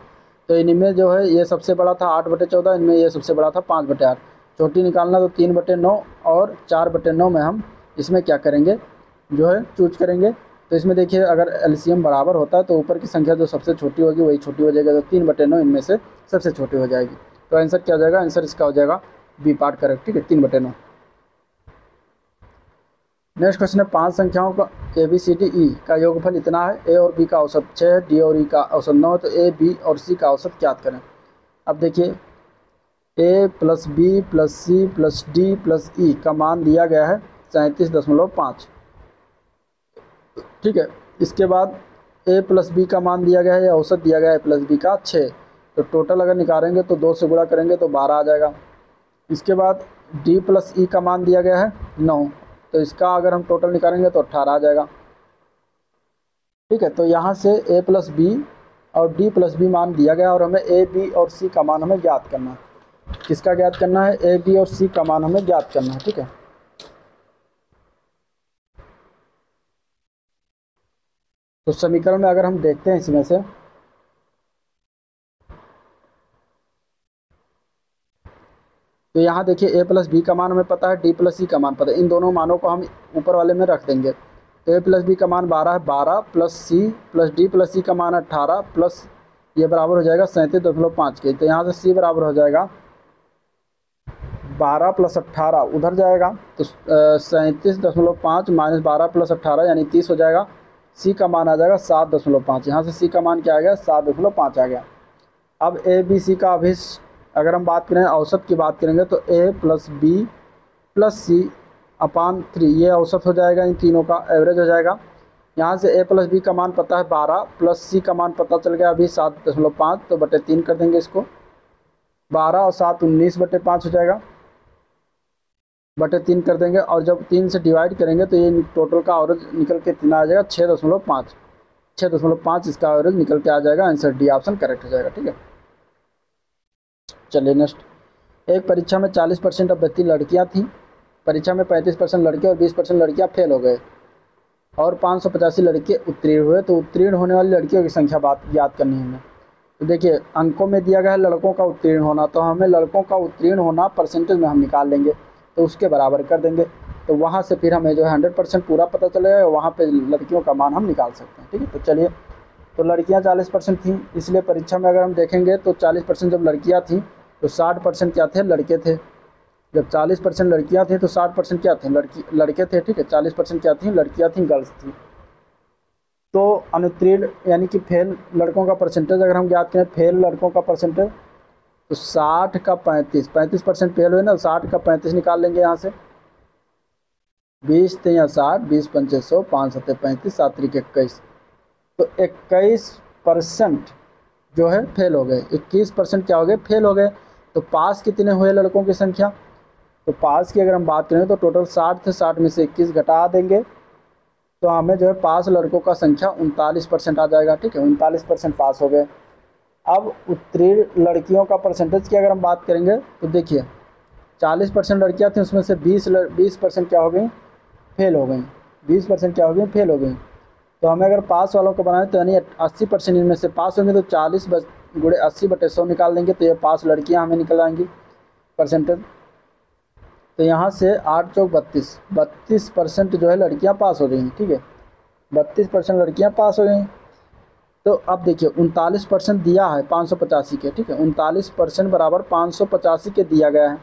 तो इनमें जो है ये सबसे बड़ा था 8/14, इनमें ये सबसे बड़ा था 5/8। छोटी निकालना तो 3/9 और 4/9 में हम इसमें क्या करेंगे, जो है चूज करेंगे। तो इसमें देखिए अगर एलसीएम बराबर होता है तो ऊपर की संख्या जो सबसे छोटी होगी वही छोटी हो जाएगी। तो 3/9 इनमें से सबसे छोटी हो जाएगी। तो आंसर क्या हो जाएगा, आंसर इसका हो जाएगा बी पार्ट करेक्ट। ठीक है, 3/9। नेक्स्ट क्वेश्चन है 5 संख्याओं का ABCDE का योगफल इतना है, ए और बी का औसत 6 है, डी और ई का औसत 9 है। तो ए बी और सी का औसत ज्ञात करें। अब देखिए A plus B plus C plus D plus E का मान दिया गया है 37.5। ठीक है, इसके बाद ए प्लस बी का मान दिया गया है, या औसत दिया गया है प्लस बी का 6। तो टोटल अगर निकालेंगे तो 2 से गुणा करेंगे तो 12 आ जाएगा। इसके बाद डी प्लस ई का मान दिया गया है 9। तो इसका अगर हम टोटल निकालेंगे तो 18 आ जाएगा। ठीक है, तो यहाँ से ए प्लस बी और डी प्लस बी मान दिया गया और हमें ए बी और सी का मान हमें ज्ञात करना है। किसका ज्ञात करना है, ए बी और सी का मान हमें ज्ञात करना है। ठीक है, तो समीकरण में अगर हम देखते हैं इसमें से, तो यहाँ देखिए ए प्लस बी का मान हमें पता है, डी प्लस सी का मान पता है। इन दोनों मानों को हम ऊपर वाले में रख देंगे। तो ए प्लस बी का मान 12 है, 12 plus C plus D plus C का मान 18 प्लस ये बराबर हो जाएगा 37.5 के। तो यहाँ से सी बराबर हो जाएगा 12 प्लस 18 उधर जाएगा तो 37.5 माइनस 12 प्लस 18 यानी 30 हो जाएगा। सी का मान आ जाएगा 7.5। यहाँ से सी का मान क्या आ गया, 7.5 आ गया। अब ए बी सी का अभी अगर हम बात करें औसत की बात करेंगे तो ए प्लस बी प्लस सी अपान 3 ये औसत हो जाएगा, इन तीनों का एवरेज हो जाएगा। यहाँ से ए प्लस बी का मान पता है 12 प्लस सी का मान पता चल गया अभी 7.5। तो बटे 3 कर देंगे इसको, 12 और 7 19/5 हो जाएगा। बटे 3 कर देंगे और जब 3 से डिवाइड करेंगे तो ये टोटल का एवरेज निकल के कितना आ जाएगा 6.5। 6.5 इसका एवरेज निकल के आ जाएगा। आंसर डी ऑप्शन करेक्ट हो जाएगा। ठीक है, चलिए नेक्स्ट। एक परीक्षा में 40% अभ्यर्थी लड़कियां थीं। परीक्षा में 35% लड़के और 20% लड़कियां फेल हो गए और 585 लड़के उत्तीर्ण हुए। तो उत्तीर्ण होने वाली लड़कियों की संख्या बात याद करनी है हमें। तो देखिए अंकों में दिया गया है लड़कों का उत्तीर्ण होना, तो हमें लड़कों का उत्तीर्ण होना परसेंटेज में हम निकाल लेंगे तो उसके बराबर कर देंगे। तो वहाँ से फिर हमें जो है 100% पूरा पता चलेगा, वहाँ पे लड़कियों का मान हम निकाल सकते हैं। ठीक है, तो चलिए। तो लड़कियाँ 40% थीं, इसलिए परीक्षा में अगर हम देखेंगे तो 40% जब लड़कियाँ थीं तो 60% क्या थे, लड़के थे। जब 40% लड़कियाँ थीं तो 60% क्या थे, लड़के थे। ठीक है, 40% क्या थी, लड़कियाँ थीं, गर्ल्स थी। तो अनुत्तीर्ण यानी कि फेल लड़कों का परसेंटेज अगर हम ज्ञात करें, फेल लड़कों का परसेंटेज तो 60 का 35% फेल हुए ना, 60 का 35 निकाल लेंगे यहाँ से। 20 3 60, 20 पंचे 100, 5 7 35, 7 3 21। तो 21% जो है फेल हो गए, 21% क्या हो गए, फेल हो गए। तो पास कितने हुए लड़कों की संख्या, तो पास की अगर हम बात करें तो टोटल 60 थे, 60 में से 21 घटा देंगे तो हमें जो है पास लड़कों का संख्या 39% आ जाएगा। ठीक है, 39% पास हो गए। अब उत्तीर्ण लड़कियों का परसेंटेज की अगर हम बात करेंगे तो देखिए 40% लड़कियां थी, उसमें से 20% क्या हो गई, फेल हो गई। 20% क्या हो गई, फेल हो गई। तो हमें अगर पास वालों को बनाए तो यानी 80% इनमें से पास होंगे, तो 40 गुणे 80/100 निकाल देंगे तो ये पास लड़कियां हमें निकल आएंगी परसेंटेज। तो यहाँ से 8 चौक 32% जो है लड़कियाँ पास हो गई। ठीक है, 32% लड़कियाँ पास हो गई। तो अब देखिए 39% दिया है 585 के। ठीक है, 39% बराबर 585 के दिया गया है।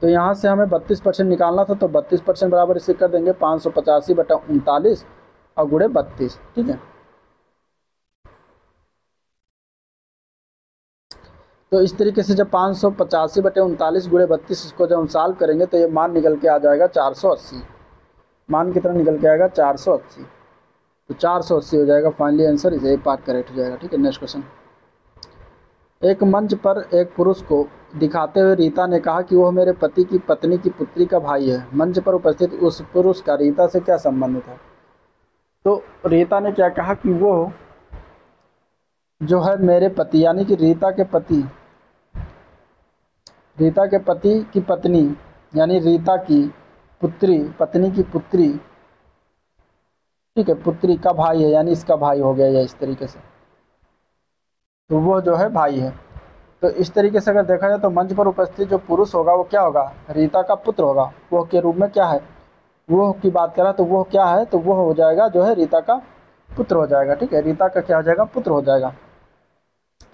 तो यहाँ से हमें 32% निकालना था, तो 32% बराबर इसे कर देंगे 585/39 और गुणे 32। ठीक है, तो इस तरीके से जब 585/39 गुणे 32 इसको जब हम सॉल्व करेंगे तो ये मान निकल के आ जाएगा 480। मान कितना निकल के आएगा, 480। तो 480 हो जाएगा फाइनली आंसर, इसे पार्ट करेक्ट हो जाएगा। ठीक है, नेक्स्ट क्वेश्चन। एक मंच पर एक पुरुष को दिखाते हुए रीता ने कहा कि वह मेरे पति की पत्नी की पुत्री का भाई है। मंच पर उपस्थित उस पुरुष का रीता से क्या संबंध था। तो रीता ने क्या कहा कि वो जो है मेरे पति यानी कि रीता के पति की पत्नी यानी रीता की पुत्री, पत्नी की पुत्री, ठीक है, पुत्री का भाई है, यानी इसका भाई हो गया या इस तरीके से, तो वो जो है भाई है। तो इस तरीके से अगर देखा जाए तो मंच पर उपस्थित जो पुरुष होगा वो क्या होगा, रीता का पुत्र होगा। वो के रूप में क्या है, वो की बात करा तो वो क्या है, तो वो हो जाएगा जो है रीता का पुत्र हो जाएगा। ठीक है, रीता का क्या हो जाएगा, पुत्र हो जाएगा।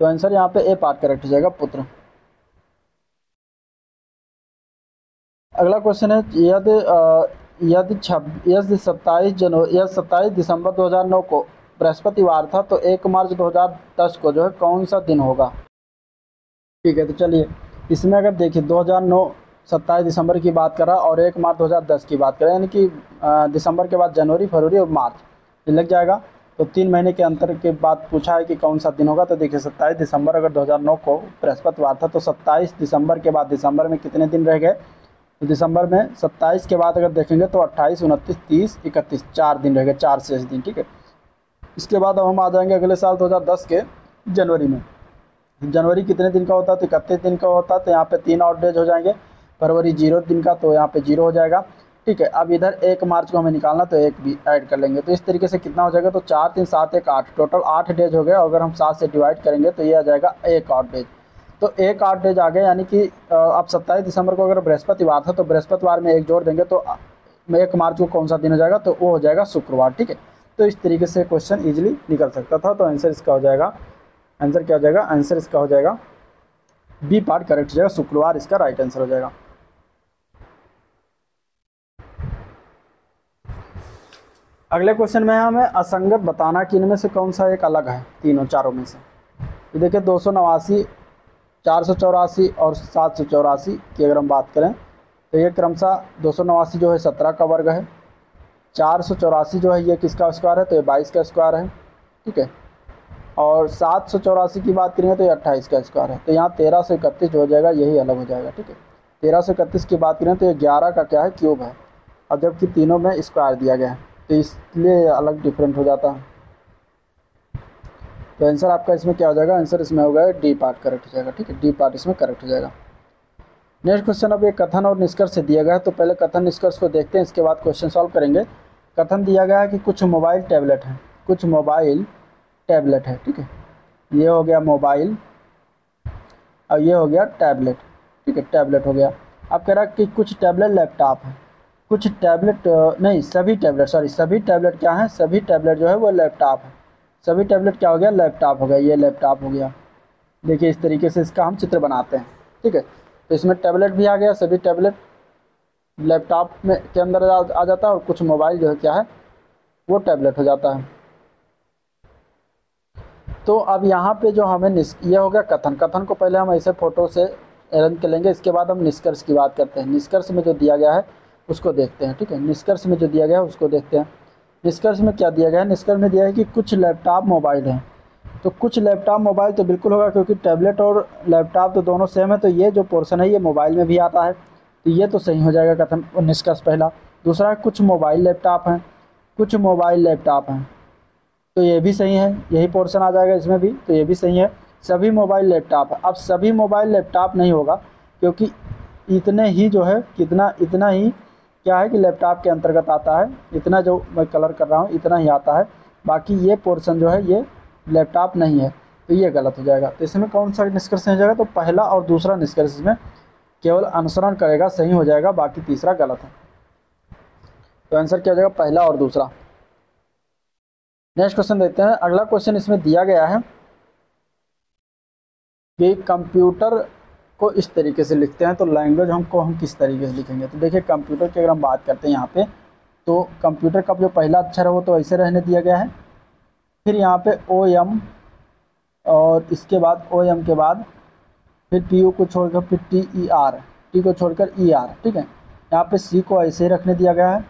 तो आंसर यहाँ पे ए पार्ट करेक्ट हो जाएगा, पुत्र। अगला क्वेश्चन है यदि 27 दिसंबर 2009 को बृहस्पतिवार था तो 1 मार्च 2010 को जो है कौन सा दिन होगा। ठीक है, तो चलिए इसमें अगर देखिए 2009 27 दिसंबर की बात कर रहा और 1 मार्च 2010 की बात करें, यानी कि दिसंबर के बाद जनवरी, फरवरी और मार्च ये लग जाएगा। तो 3 महीने के अंतर के बाद पूछा है कि कौन सा दिन होगा। तो देखिए 27 दिसंबर अगर 2009 को बृहस्पतिवार था तो 27 दिसंबर के बाद दिसंबर में कितने दिन रह गए, तो दिसंबर में 27 के बाद अगर देखेंगे तो 28, 29, 30, 31 4 दिन रह गए, 4 शेष दिन। ठीक है, इसके बाद अब हम आ जाएंगे अगले साल 2010 के जनवरी में। जनवरी कितने दिन का होता है, तो 31 दिन का होता है, तो यहाँ पे 3 और डेज हो जाएंगे। फरवरी 0 दिन का, तो यहाँ पे 0 हो जाएगा। ठीक है, अब इधर 1 मार्च को हमें निकालना, तो 1 भी ऐड कर लेंगे। तो इस तरीके से कितना हो जाएगा, तो 4 3 7 1 8, टोटल 8 डेज हो गए। अगर हम 7 से डिवाइड करेंगे तो ये आ जाएगा 1 और डेज। तो 1 8 डेज आ गए, यानी कि अब 27 दिसंबर को अगर बृहस्पतिवार था तो बृहस्पतिवार में 1 जोड़ देंगे तो 1 मार्च को कौन सा दिन हो जाएगा, तो वो हो जाएगा शुक्रवार। ठीक है, तो इस तरीके से क्वेश्चन इजीली निकल सकता था। तो आंसर इसका हो जाएगा, आंसर क्या हो जाएगा, आंसर इसका हो जाएगा बी पार्ट करेक्ट हो जाएगा, शुक्रवार इसका राइट आंसर हो जाएगा। अगले क्वेश्चन में हमें असंगत बताना कि इनमें से कौन सा एक अलग है तीनों चारों में से। तो देखिए 289, 484 और 784 की अगर हम बात करें तो ये क्रमशः 289 जो है 17 का वर्ग है, 484 जो है ये किसका स्क्वायर है, तो ये 22 का स्क्वायर है। ठीक है, और 784 की बात करेंगे तो ये 28 का स्क्वायर है। तो यहाँ 1331 जो हो जाएगा यही अलग हो जाएगा। ठीक है, 1331 की बात करें तो ये 11 का क्या है, क्यूब है, और जबकि तीनों में स्क्वायर दिया गया है तो इसलिए अलग डिफरेंट हो जाता है। तो आंसर आपका इसमें क्या हो जाएगा, आंसर इसमें होगा डी पार्ट करेक्ट हो जाएगा। ठीक है, डी पार्ट इसमें करेक्ट हो जाएगा। नेक्स्ट क्वेश्चन अब ये कथन और निष्कर्ष से दिया गया है। तो पहले कथन निष्कर्ष को देखते हैं, इसके बाद क्वेश्चन सॉल्व करेंगे। कथन दिया गया है कि कुछ मोबाइल टैबलेट है, कुछ मोबाइल टैबलेट है। ठीक है, ये हो गया मोबाइल और ये हो गया टैबलेट। ठीक है, टैबलेट हो गया। अब कह रहा है कि कुछ टैबलेट लैपटॉप है, कुछ टैबलेट नहीं सभी टैबलेट, सॉरी सभी टैबलेट क्या है, सभी टैबलेट जो है वो लैपटॉप है। सभी टैबलेट क्या हो गया, लैपटॉप हो गया, ये लैपटॉप हो गया। देखिए इस तरीके से इसका हम चित्र बनाते हैं। ठीक है, तो इसमें टैबलेट भी आ गया, सभी टैबलेट लैपटॉप में के अंदर आ जाता है, और कुछ मोबाइल जो है क्या है वो टैबलेट हो जाता है। तो अब यहाँ पे जो हमें ये हो गया कथन को पहले हम ऐसे फ़ोटो से अरेंज कर लेंगे। इसके बाद हम निष्कर्ष की बात करते हैं। निष्कर्ष में जो दिया गया है उसको देखते हैं, ठीक है। निष्कर्ष में जो दिया गया है उसको देखते हैं। निष्कर्ष में क्या दिया गया है? निष्कर्ष में दिया है कि कुछ लैपटॉप मोबाइल हैं। तो कुछ लैपटॉप मोबाइल तो बिल्कुल होगा, क्योंकि टैबलेट और लैपटॉप तो दोनों सेम है, तो ये जो पोर्शन है ये मोबाइल में भी आता है, तो ये तो सही हो जाएगा कथन निष्कर्ष पहला। दूसरा है कुछ मोबाइल लैपटॉप हैं, कुछ मोबाइल लैपटॉप हैं, तो ये भी सही है, यही पोर्शन आ जाएगा इसमें भी, तो ये भी सही है। सभी मोबाइल लैपटॉप है। अब सभी मोबाइल लैपटॉप नहीं होगा, क्योंकि इतने ही जो है इतना ही क्या है कि लैपटॉप के अंतर्गत आता है। इतना जो मैं कलर कर रहा हूँ इतना ही आता है, बाकी ये पोर्शन जो है ये लैपटॉप नहीं है, तो ये गलत हो जाएगा। तो इसमें कौन सा निष्कर्ष हो जाएगा? तो पहला और दूसरा निष्कर्ष इसमें केवल अनुसरण करेगा, सही हो जाएगा, बाकी तीसरा गलत है। तो आंसर क्या हो जाएगा? पहला और दूसरा। नेक्स्ट क्वेश्चन देखते हैं। अगला क्वेश्चन इसमें दिया गया है कि कंप्यूटर को इस तरीके से लिखते हैं, तो लैंग्वेज हम किस तरीके से लिखेंगे? तो देखिए कंप्यूटर की अगर हम बात करते हैं यहाँ पे, तो कंप्यूटर का जो पहला अक्षर है वो तो ऐसे रहने दिया गया है। फिर यहाँ पे OM और इसके बाद OM के बाद फिर PU को छोड़कर फिर TER, T को छोड़कर ER, ठीक है। यहाँ पे C को ऐसे ही रखने दिया गया है,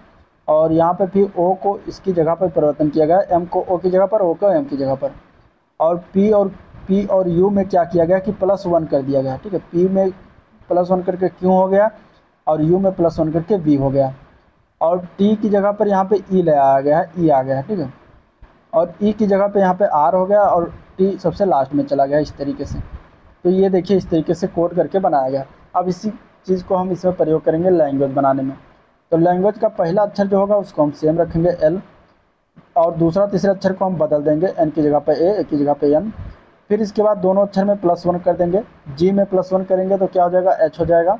और यहाँ पे फिर O को इसकी जगह पर परिवर्तन किया गया है, M को O की जगह पर, O को M की जगह पर। और P और U में क्या किया गया कि +1 कर दिया गया, ठीक है। P में +1 करके Q हो गया, और U में +1 करके V हो गया, और T की जगह पर यहाँ पे E ले आया गया है, E आ गया है, ठीक है। और E की जगह पे यहाँ पे R हो गया, और T सबसे लास्ट में चला गया इस तरीके से। तो ये देखिए इस तरीके से कोड करके बनाया गया। अब इसी चीज़ को हम इसमें प्रयोग करेंगे लैंग्वेज बनाने में। तो लैंग्वेज का पहला अक्षर जो होगा उसको हम सेम रखेंगे L, और दूसरा तीसरा अक्षर को हम बदल देंगे, N की जगह पे A की जगह पे N। फिर इसके बाद दोनों अक्षर में +1 कर देंगे। G में +1 करेंगे तो क्या हो जाएगा? H हो जाएगा।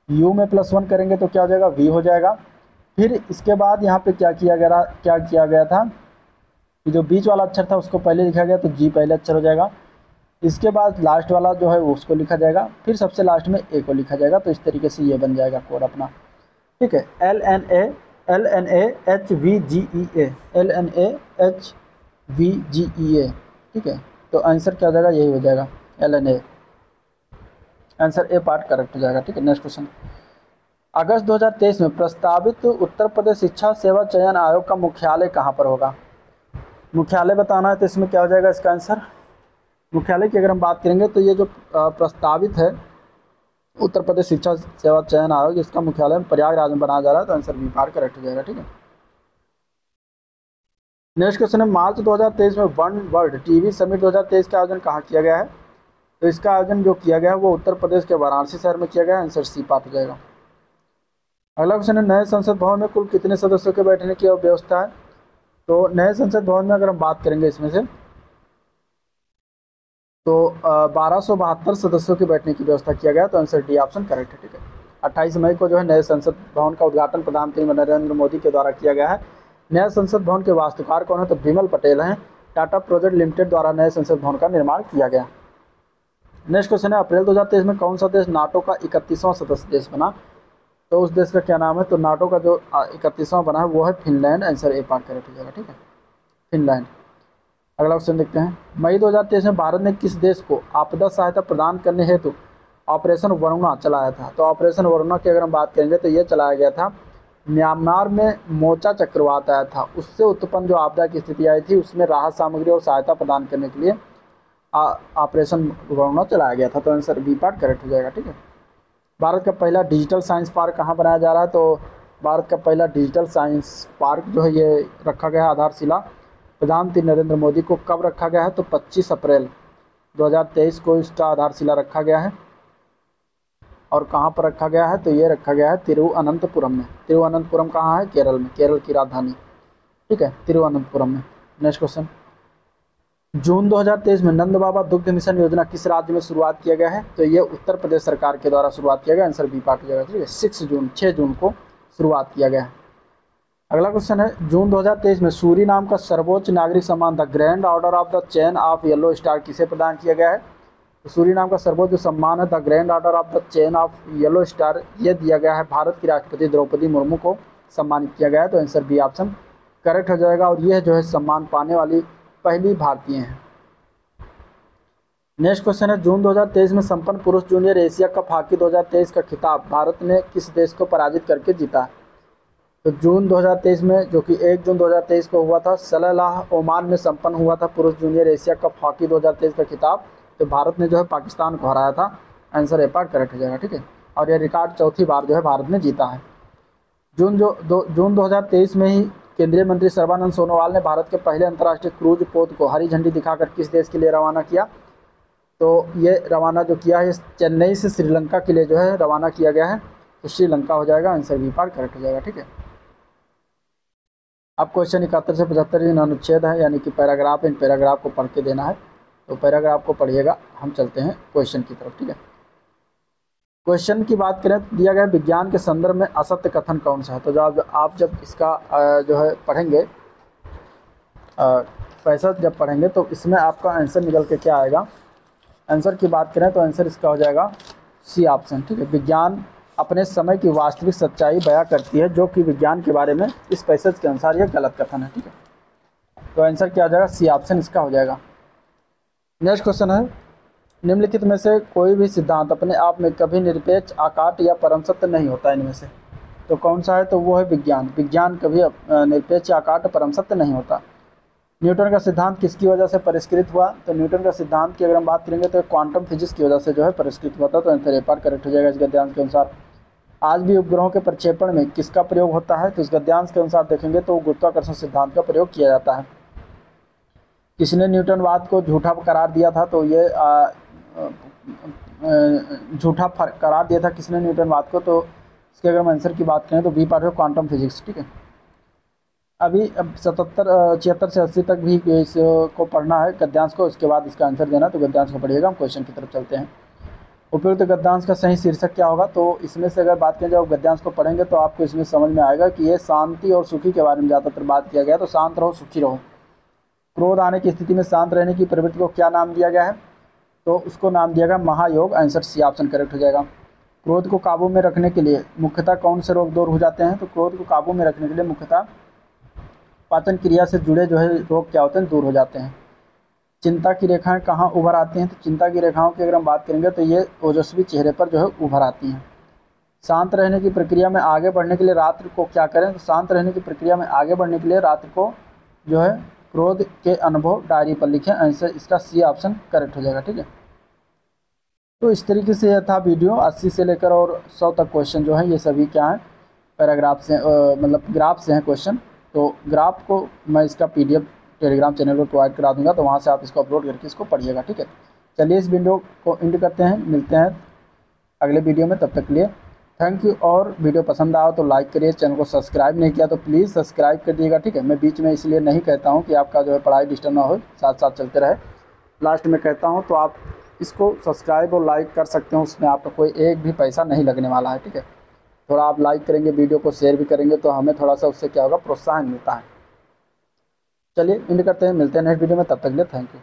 U में +1 करेंगे तो क्या हो जाएगा? V हो जाएगा। फिर इसके बाद यहाँ पे क्या किया गया था कि जो बीच वाला अक्षर था उसको पहले लिखा गया, तो G पहले अक्षर हो जाएगा। इसके बाद लास्ट वाला जो है उसको लिखा जाएगा, फिर सबसे लास्ट में A को लिखा जाएगा। तो इस तरीके से ये बन जाएगा कोड अपना, ठीक है। LNAHVGEA, ठीक है। तो आंसर क्या हो जाएगा? यही हो जाएगा LNA। Answer A part correct हो जाएगा, ठीक है। Next question. अगस्त 2023 में प्रस्तावित उत्तर प्रदेश शिक्षा सेवा चयन आयोग का मुख्यालय कहाँ पर होगा? मुख्यालय बताना है, तो इसमें क्या हो जाएगा इसका आंसर? मुख्यालय की अगर हम बात करेंगे तो ये जो प्रस्तावित है उत्तर प्रदेश शिक्षा सेवा चयन आयोग, इसका मुख्यालय प्रयागराज में बनाया जा रहा है, तो आंसर B पार्ट करेक्ट हो जाएगा, ठीक है। नेक्स्ट क्वेश्चन है। मार्च 2023 में वन वर्ल्ड टीवी समिट 2023 का आयोजन कहाँ किया गया है? तो इसका आयोजन जो किया गया है वो उत्तर प्रदेश के वाराणसी शहर में किया गया है, आंसर C पार्ट हो जाएगा। अगला क्वेश्चन है। नए संसद भवन में कुल कितने सदस्यों के बैठने की व्यवस्था है? तो नए संसद भवन में अगर हम बात करेंगे इसमें से, तो 1272 सदस्यों के बैठने की व्यवस्था किया गया, तो आंसर D ऑप्शन करेक्ट है, ठीक है। 28 मई को जो है नए संसद भवन का उद्घाटन प्रधानमंत्री नरेंद्र मोदी के द्वारा किया गया है। नए संसद भवन के वास्तुकार कौन है? तो विमल पटेल हैं। टाटा प्रोजेक्ट लिमिटेड द्वारा नए संसद भवन का निर्माण किया गया। नेक्स्ट क्वेश्चन है। अप्रैल 2023 में कौन सा देश नाटो का 31वां सदस्य देश बना? तो उस देश का क्या नाम है? तो नाटो का जो 31वां बना है वो है Finland, answer A part correct हो जाएगा, ठीक है, फिनलैंड। अगला क्वेश्चन देखते हैं। मई 2023 में भारत ने किस देश को आपदा सहायता प्रदान करने हेतु ऑपरेशन वरुणा चलाया था? तो ऑपरेशन वरुणा की अगर हम बात करेंगे तो ये चलाया गया था म्यांमार में मोचा चक्रवात आया था, उससे उत्पन्न जो आपदा की स्थिति आई थी उसमें राहत सामग्री और सहायता प्रदान करने के लिए ऑपरेशन वरुणा चलाया गया था, तो आंसर B पार्ट करेक्ट हो जाएगा, ठीक है। भारत का पहला डिजिटल साइंस पार्क कहाँ बनाया जा रहा है? तो भारत का पहला डिजिटल साइंस पार्क जो है ये रखा गया है आधारशिला प्रधानमंत्री नरेंद्र मोदी को कब रखा गया है? तो 25 अप्रैल 2023 को इसका आधारशिला रखा गया है। और कहाँ पर रखा गया है? तो ये रखा गया है तिरुवनंतपुरम में। तिरुवनंतपुरम कहाँ है? केरल में, केरल की राजधानी, ठीक है, तिरुवनंतपुरम में। Next question. जून 2023 में नंद बाबा दुग्ध मिशन योजना किस राज्य में शुरुआत किया गया है? तो ये उत्तर प्रदेश सरकार के द्वारा शुरुआत किया गया, आंसर B पार्ट हो जाएगा, ठीक है। 6 जून को शुरुआत किया गया है। अगला क्वेश्चन है। जून 2023 में सूरीनाम का सर्वोच्च नागरिक सम्मान the grand order of the chain of yellow star किसे प्रदान किया गया है? तो सूरीनाम का सर्वोच्च सम्मान है the grand order of the chain of yellow star, ये दिया गया है भारत की राष्ट्रपति द्रौपदी मुर्मू को सम्मानित किया गया है, तो आंसर B ऑप्शन करेक्ट हो जाएगा। और यह जो है सम्मान पाने वाली पहली भारतीय हैं। नेक्स्ट क्वेश्चन है, जून 2023 में संपन्न पुरुष जूनियर एशिया कप हॉकी 2023 का खिताब भारत ने किस देश को पराजित करके जीता? तो जून 2023 में, जो कि 1 जून 2023 को हुआ था, सलालाह ओमान में संपन्न हुआ था पुरुष जूनियर एशिया कप हॉकी 2023 का खिताब। तो भारत ने जो है पाकिस्तान को हराया था। आंसर ए पार्ट करेक्ट हो जाएगा, ठीक है। और यह रिकॉर्ड चौथी बार जो है भारत ने जीता है। जून 2023 में ही केंद्रीय मंत्री सर्बानंद सोनोवाल ने भारत के पहले अंतर्राष्ट्रीय क्रूज पोत को हरी झंडी दिखाकर किस देश के लिए रवाना किया? तो ये रवाना जो किया है चेन्नई से श्रीलंका के लिए जो है रवाना किया गया है। तो श्रीलंका हो जाएगा, आंसर बी पार्ट करेक्ट हो जाएगा, ठीक है। अब क्वेश्चन 71 से 75 इन अनुच्छेद है, यानी कि पैराग्राफ, इन पैराग्राफ को पढ़ के देना है। तो पैराग्राफ को पढ़िएगा, हम चलते हैं क्वेश्चन की तरफ, ठीक है। क्वेश्चन की बात करें, दिया गया विज्ञान के संदर्भ में असत्य कथन कौन सा है? तो जब इसका जो है पढ़ेंगे, पैसा जब पढ़ेंगे तो इसमें आपका आंसर निकल के क्या आएगा? आंसर की बात करें तो आंसर इसका हो जाएगा सी ऑप्शन, ठीक है। विज्ञान अपने समय की वास्तविक सच्चाई बयां करती है, जो कि विज्ञान के बारे में इस पैसेज के अनुसार यह गलत कथन है, ठीक है। तो आंसर क्या हो जाएगा? सी ऑप्शन इसका हो जाएगा। नेक्स्ट क्वेश्चन है, निम्नलिखित में से कोई भी सिद्धांत अपने आप में कभी निरपेक्ष, आकाट या परम सत्य नहीं होता इनमें से। तो कौन सा है? तो वो है विज्ञान। विज्ञान कभी निरपेक्ष, आकाट, परम सत्य नहीं होता। न्यूटन का सिद्धांत किसकी वजह से परिष्कृत हुआ? तो न्यूटन का सिद्धांत की अगर हम बात करेंगे तो क्वांटम फिजिक्स की वजह से जो है परिष्कृत हुआ था। तो आंसर ए पार्ट करेक्ट हो जाएगा इस गद्यांश के अनुसार। आज भी उपग्रहों के प्रक्षेपण में किसका प्रयोग होता है? तो इस गद्यांश के अनुसार देखेंगे तो गुरुत्वाकर्षण सिद्धांत का प्रयोग किया जाता है। किसने न्यूटनवाद को झूठा करार दिया था? तो ये झूठा करार दिया था किसने न्यूटनवाद को? तो इसके अगर हम आंसर की बात करें तो बी पार्ट है क्वांटम फिजिक्स, ठीक है। अभी अब 76 से 80 तक भी इसको पढ़ना है गद्यांश को, उसके बाद इसका आंसर देना। तो गद्यांश को पढ़िएगा, हम क्वेश्चन की तरफ चलते हैं। उपयुक्त गद्यांश का सही शीर्षक क्या होगा? तो इसमें से अगर बात करें, जब गद्यांश को पढ़ेंगे तो आपको इसमें समझ में आएगा कि ये शांति और सुखी के बारे में ज़्यादातर बात किया गया। तो शांत रहो, सुखी रहो। क्रोध आने की स्थिति में शांत रहने की प्रवृत्ति को क्या नाम दिया गया है? तो उसको नाम दिया गया महायोग। आंसर सी ऑप्शन करेक्ट हो जाएगा। क्रोध को काबू में रखने के लिए मुख्यतः कौन से रोग दूर हो जाते हैं? तो क्रोध को काबू में रखने के लिए मुख्यतः पाचन क्रिया से जुड़े जो है रोग क्या होते हैं? दूर हो जाते हैं। चिंता की रेखाएं कहाँ उभर आती हैं? तो चिंता की रेखाओं की अगर हम बात करेंगे तो ये ओजस्वी चेहरे पर जो है उभर आती हैं। शांत रहने की प्रक्रिया में आगे बढ़ने के लिए रात्रि को क्या करें? तो शांत रहने की प्रक्रिया में आगे बढ़ने के लिए रात्रि को जो है क्रोध के अनुभव डायरी पर लिखें। आंसर इसका सी ऑप्शन करेक्ट हो जाएगा, ठीक है। तो इस तरीके से यह था वीडियो। 80 से लेकर और 100 तक क्वेश्चन जो है ये सभी क्या हैं? पैराग्राफ से मतलब ग्राफ से हैं क्वेश्चन। तो ग्राफ को मैं इसका PDF टेलीग्राम चैनल पर प्रोवाइड करा दूंगा, तो वहाँ से आप इसको अपलोड करके इसको पढ़िएगा, ठीक है। चलिए इस वीडियो को एंड करते हैं, मिलते हैं अगले वीडियो में, तब तक के लिए थैंक यू। और वीडियो पसंद आया तो लाइक करिए, चैनल को सब्सक्राइब नहीं किया तो प्लीज़ सब्सक्राइब कर दिएगा, ठीक है। मैं बीच में इसलिए नहीं कहता हूँ कि आपका जो है पढ़ाई डिस्टर्ब ना हो, साथ साथ चलते रहे, लास्ट में कहता हूँ। तो आप इसको सब्सक्राइब और लाइक कर सकते हो, उसमें आपका कोई एक भी पैसा नहीं लगने वाला है, ठीक है। थोड़ा आप लाइक करेंगे, वीडियो को शेयर भी करेंगे तो हमें थोड़ा सा उससे क्या होगा, प्रोत्साहन मिलता है। चलिए एंड करते हैं, मिलते हैं नेक्स्ट वीडियो में, तब तक के लिए थैंक यू।